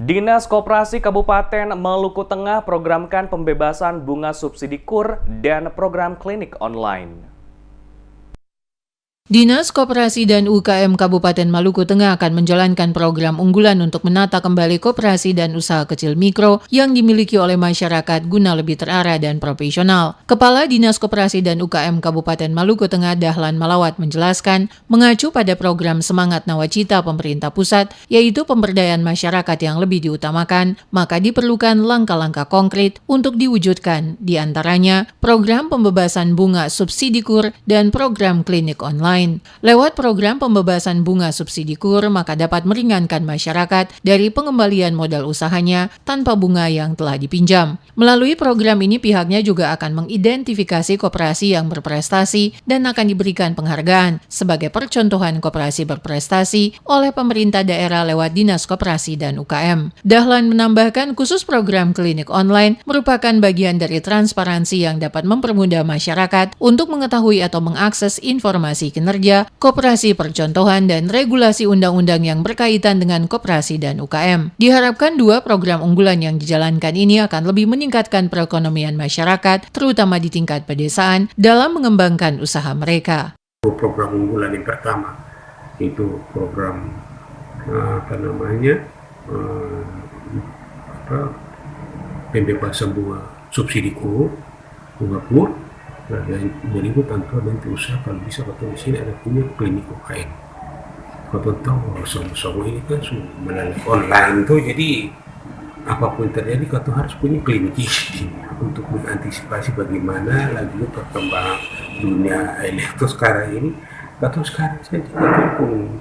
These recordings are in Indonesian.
Dinas Koperasi Kabupaten Maluku Tengah programkan pembebasan bunga subsidi KUR dan program klinik online. Dinas Koperasi dan UKM Kabupaten Maluku Tengah akan menjalankan program unggulan untuk menata kembali koperasi dan usaha kecil mikro yang dimiliki oleh masyarakat guna lebih terarah dan profesional. Kepala Dinas Koperasi dan UKM Kabupaten Maluku Tengah Dahlan Malawat menjelaskan, mengacu pada program Semangat Nawacita pemerintah pusat, yaitu pemberdayaan masyarakat yang lebih diutamakan, maka diperlukan langkah-langkah konkret untuk diwujudkan, diantaranya program pembebasan bunga subsidi KUR dan program klinik online. Lewat program pembebasan bunga subsidi KUR, maka dapat meringankan masyarakat dari pengembalian modal usahanya tanpa bunga yang telah dipinjam. Melalui program ini pihaknya juga akan mengidentifikasi koperasi yang berprestasi dan akan diberikan penghargaan sebagai percontohan koperasi berprestasi oleh pemerintah daerah lewat Dinas Koperasi dan UKM. Dahlan menambahkan khusus program klinik online merupakan bagian dari transparansi yang dapat mempermudah masyarakat untuk mengetahui atau mengakses informasi kinerja, koperasi percontohan, dan regulasi undang-undang yang berkaitan dengan koperasi dan UKM. Diharapkan dua program unggulan yang dijalankan ini akan lebih meningkatkan perekonomian masyarakat, terutama di tingkat pedesaan, dalam mengembangkan usaha mereka. Program unggulan yang pertama itu program pembebasan bunga subsidi KUR, bunga KUR. Dan itu tentu nanti usaha kalau bisa betul di sini ada punya klinik UKM. Kau tahu semua ini kan melalui online tuh, jadi apapun terjadi kau harus punya klinik untuk mengantisipasi bagaimana lagi perkembangan dunia elektro sekarang ini. Kau sekarang saja pun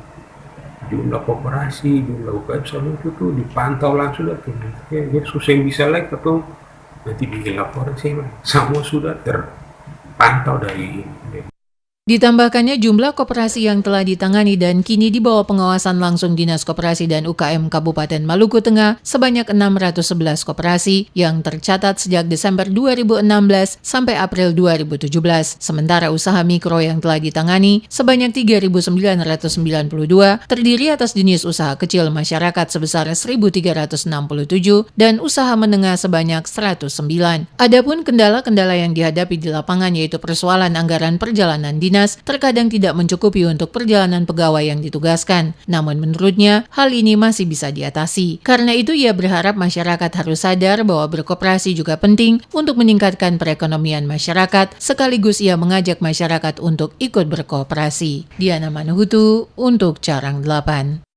jumlah koperasi, jumlah UKM semua itu tuh dipantau langsung tuh. Ya, susah yang bisa lagi kau nanti bikin laporan sih, semua sudah terpantau dari ini. Ditambahkannya jumlah koperasi yang telah ditangani dan kini di bawah pengawasan langsung Dinas Koperasi dan UKM Kabupaten Maluku Tengah sebanyak 611 koperasi yang tercatat sejak Desember 2016 sampai April 2017. Sementara usaha mikro yang telah ditangani sebanyak 3.992 terdiri atas jenis usaha kecil masyarakat sebesar 1.367 dan usaha menengah sebanyak 109. Adapun kendala-kendala yang dihadapi di lapangan yaitu persoalan anggaran perjalanan dinas terkadang tidak mencukupi untuk perjalanan pegawai yang ditugaskan. Namun menurutnya, hal ini masih bisa diatasi. Karena itu ia berharap masyarakat harus sadar bahwa berkoperasi juga penting untuk meningkatkan perekonomian masyarakat, sekaligus ia mengajak masyarakat untuk ikut berkooperasi. Diana Manuhutu untuk Carang 8.